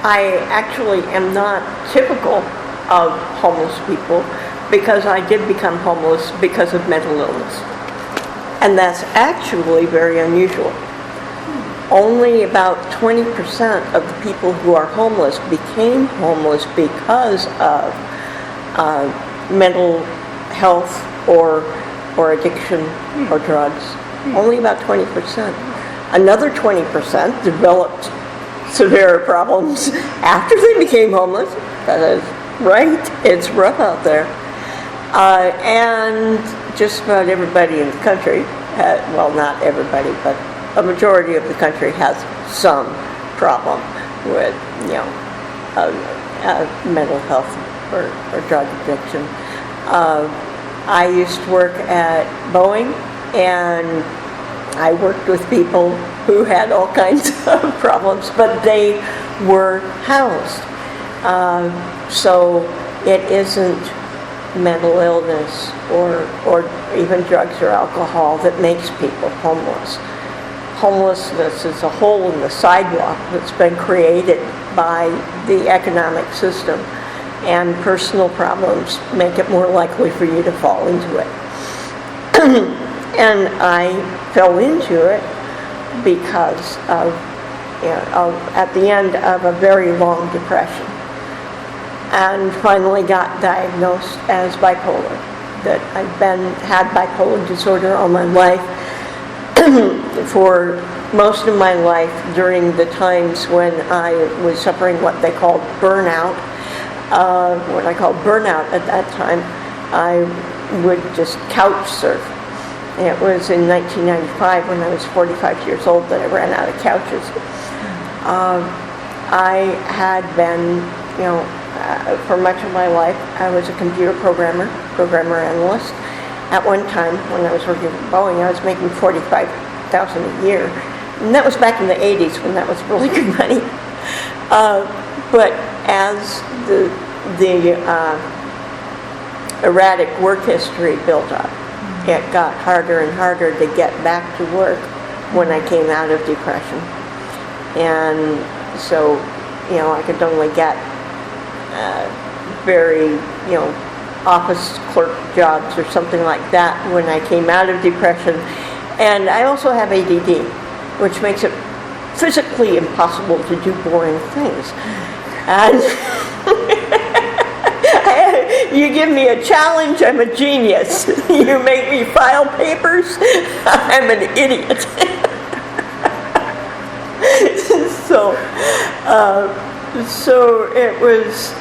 I actually am not typical of homeless people because I did become homeless because of mental illness. And that's actually very unusual. Only about 20% of the people who are homeless became homeless because of mental health or addiction or drugs. Only about 20%. Another 20% developed severe problems after they became homeless. That is right, it's rough out there. And just about everybody in the country, well, not everybody, but a majority of the country has some problem with, mental health or drug addiction. I used to work at Boeing, and I worked with people who had all kinds of problems, but they were housed. So it isn't mental illness or even drugs or alcohol that makes people homeless. Homelessness is a hole in the sidewalk that's been created by the economic system, and personal problems make it more likely for you to fall into it. And I fell into it because of at the end of a very long depression, and finally got diagnosed as bipolar. That I've had bipolar disorder all my life. For most of my life, during the times when I was suffering what they called burnout, what I called burnout at that time, I would just couch surf. It was in 1995 when I was 45 years old that I ran out of couches. I had been, for much of my life, I was a computer programmer analyst. At one time, when I was working for Boeing, I was making $45,000 a year. And that was back in the 80s when that was really good money. But as the erratic work history built up, it got harder and harder to get back to work when I came out of depression. And so, I could only get very, office clerk jobs or something like that when I came out of depression. And I also have ADD, which makes it physically impossible to do boring things. And you give me a challenge, I'm a genius. You make me file papers, I'm an idiot. So it was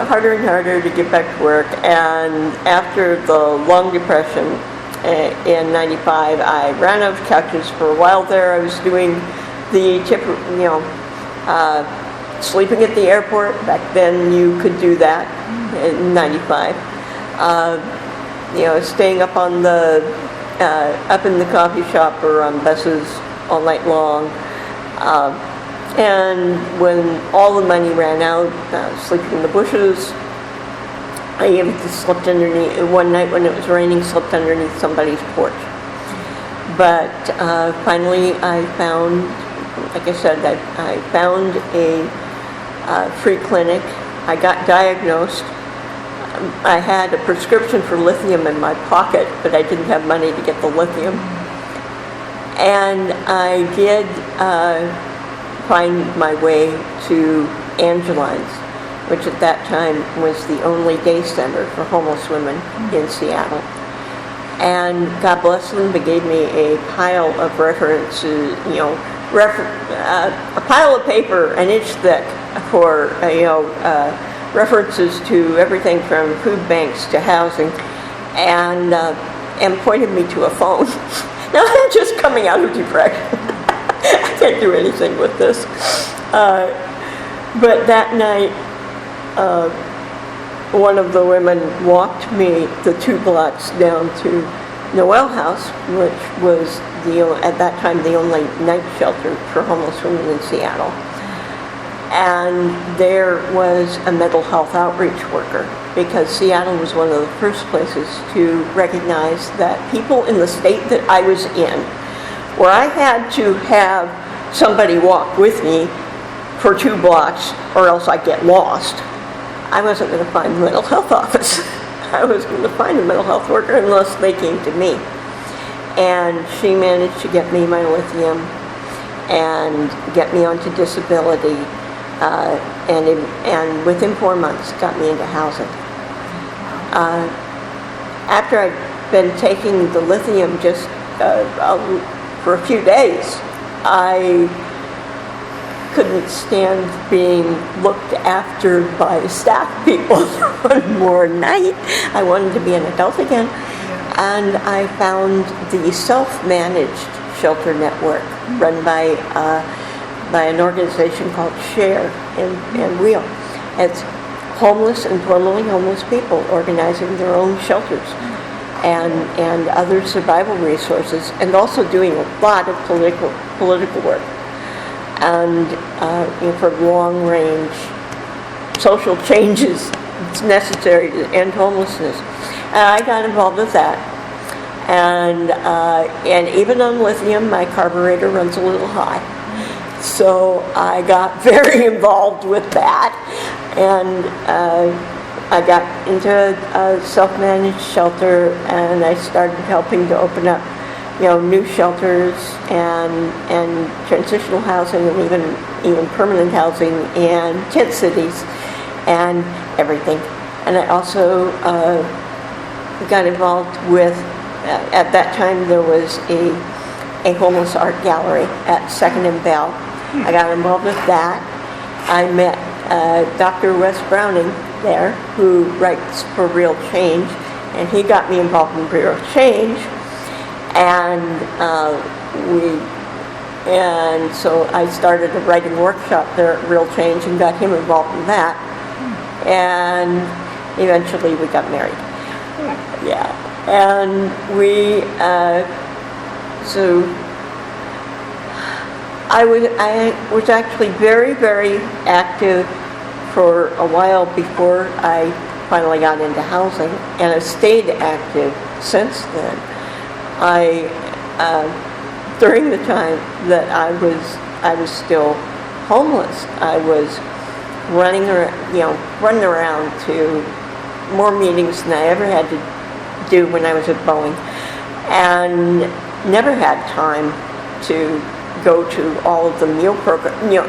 harder and harder to get back to work, and after the long depression in 95, I ran out of couches for a while there. I was doing the sleeping at the airport. Back then you could do that in 95. Staying up on up in the coffee shop or on buses all night long. And when all the money ran out, sleeping in the bushes. I even slept underneath, one night when it was raining, slept underneath somebody's porch. But finally I found, like I said, I found a free clinic. I got diagnosed. I had a prescription for lithium in my pocket, but I didn't have money to get the lithium. And I did find my way to Angeline's, which at that time was the only day center for homeless women in Seattle. And God bless them, they gave me a pile of references, a pile of paper an inch thick for, references to everything from food banks to housing, and pointed me to a phone. Now I'm just coming out of depression. I can't do anything with this. But that night, one of the women walked me the 2 blocks down to Noel House, which was at that time the only night shelter for homeless women in Seattle. And there was a mental health outreach worker, because Seattle was one of the first places to recognize that people in the state that I was in, where I had to have somebody walk with me for 2 blocks, or else I'd get lost. I wasn't going to find the mental health office. I was going to find a mental health worker unless they came to me. And she managed to get me my lithium and get me onto disability, and within 4 months got me into housing. After I'd been taking the lithium just for a few days, I couldn't stand being looked after by staff people one more night. I wanted to be an adult again. And I found the self-managed shelter network run by an organization called Share and Wheel. It's homeless and formerly homeless people organizing their own shelters and other survival resources, and also doing a lot of political work. And for long-range social changes, it's necessary to end homelessness. And I got involved with that. And even on lithium, my carburetor runs a little high. So I got very involved with that. And I got into a self-managed shelter, and I started helping to open up new shelters and transitional housing, and even permanent housing, and tent cities and everything. And I also got involved with, at that time there was a homeless art gallery at 2nd and Bell. I got involved with that. I met Dr. Wes Browning there, who writes for Real Change, and he got me involved in Real Change. And so I started a writing workshop there at Real Change and got him involved in that. And eventually we got married. Yeah. And so I was actually very, very active for a while before I finally got into housing, and I've stayed active since then. During the time that I was still homeless, I was running around to more meetings than I ever had to do when I was at Boeing, and never had time to go to all of the meal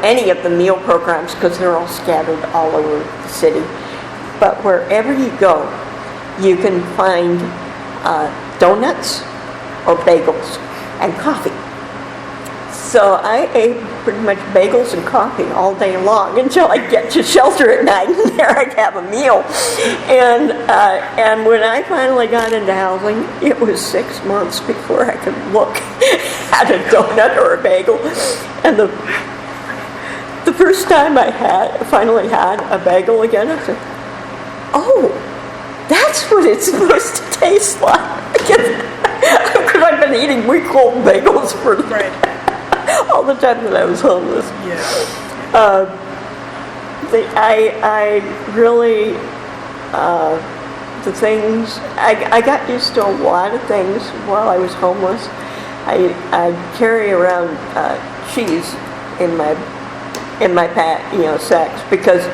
any of the meal programs, because they're all scattered all over the city. But wherever you go, you can find donuts or bagels and coffee. So I ate pretty much bagels and coffee all day long until I'd get to shelter at night, and there I'd have a meal. And when I finally got into housing, it was 6 months before I could look at a donut or a bagel. And the first time I finally had a bagel again, I said, "Oh, that's what it's supposed to taste like." Because I've been eating week-old bagels for all the time that I was homeless. Yeah. I really, the things, I got used to a lot of things while I was homeless. I'd carry around cheese in my pack, sacks, because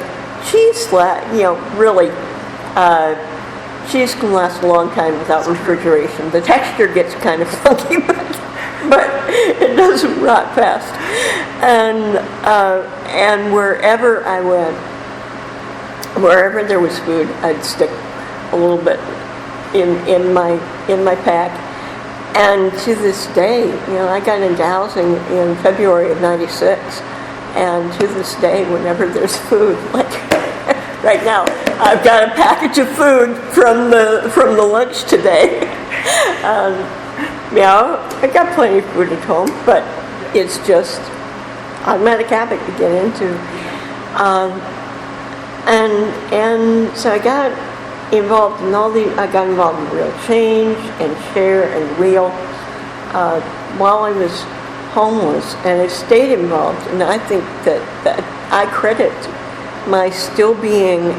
cheese, really, cheese can last a long time without refrigeration. The texture gets kind of funky, but it doesn't rot fast. And wherever I went, wherever there was food, I'd stick a little bit in my pack. And to this day, I got into housing in February of '96, and to this day, whenever there's food, like right now, I've got a package of food from the lunch today. I got plenty of food at home, but it's just automatic habit to get into. And so I got involved in I got involved in Real Change and Share and Wheel while I was homeless, and I stayed involved. And I think that I credit my still being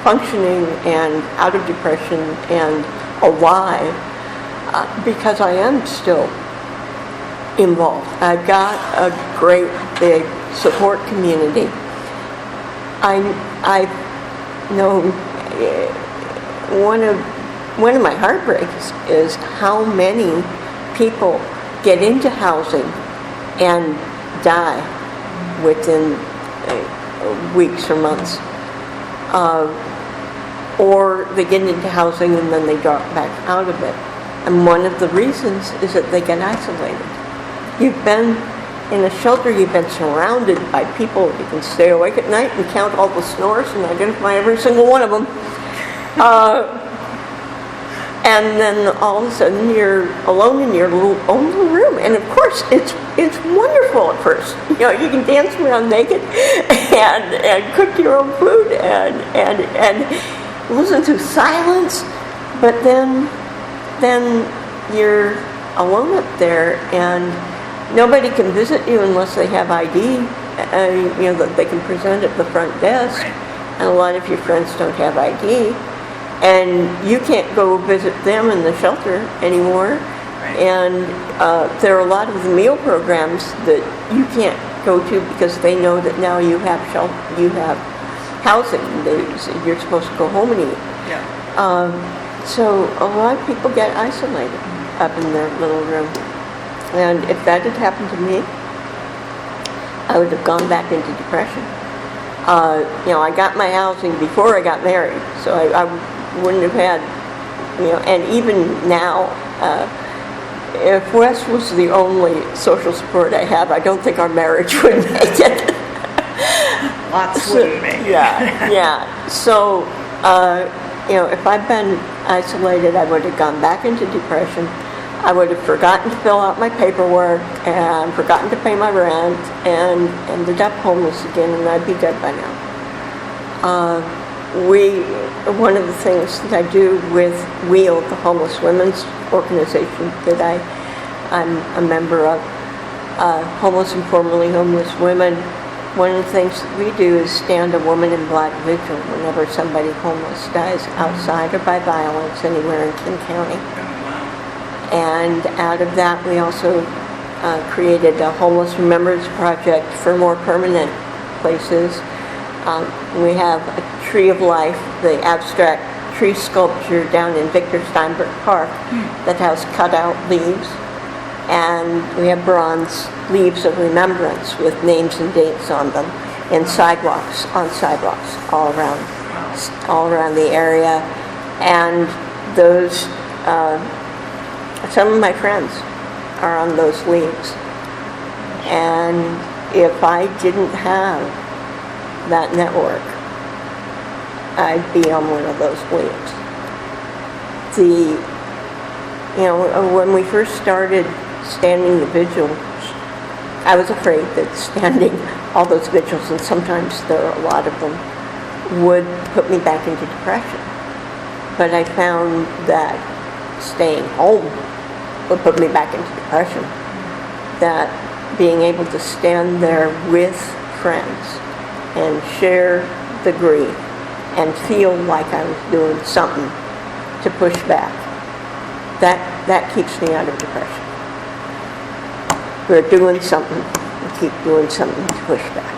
functioning and out of depression and alive because I am still involved. I got a great big support community. I know one of my heartbreaks is how many people get into housing and die within weeks or months. Or they get into housing and then they drop back out of it. And one of the reasons is that they get isolated. You've been in a shelter, you've been surrounded by people. You can stay awake at night and count all the snores and identify every single one of them. And then all of a sudden you're alone in your own little room. And of course, it's wonderful at first. You know, you can dance around naked and cook your own food and listen to silence. But then you're alone up there, and nobody can visit you unless they have ID, that they can present at the front desk. And a lot of your friends don't have ID. And you can't go visit them in the shelter anymore. And there are a lot of the meal programs that you can't go to because they know that now you have housing. You're supposed to go home and eat. Yeah. So a lot of people get isolated up in their little room. And if that had happened to me, I would have gone back into depression. I got my housing before I got married, so I wouldn't have had, and even now, if Wes was the only social support I have, I don't think our marriage would make it. Lots wouldn't make it. Yeah. So, if I'd been isolated, I would have gone back into depression. I would have forgotten to fill out my paperwork and forgotten to pay my rent and ended up homeless again, and I'd be dead by now. One of the things that I do with WHEEL, the Homeless Women's Organization that I'm a member of, homeless and formerly homeless women, one of the things that we do is stand a woman in black vigil whenever somebody homeless dies outside or by violence anywhere in King County. And out of that, we also created a Homeless Remembrance Project for more permanent places. We have a Tree of Life, the abstract tree sculpture down in Victor Steinberg Park that has cutout leaves. And we have bronze leaves of remembrance with names and dates on them and sidewalks all around the area. And those, some of my friends are on those leaves. And if I didn't have that network, I'd be on one of those leaves. When we first started standing the vigils, I was afraid that standing all those vigils, and sometimes there are a lot of them, would put me back into depression. But I found that staying home would put me back into depression. That being able to stand there with friends and share the grief and feel like I was doing something to push back, that keeps me out of depression. We're doing something, we keep doing something to push back.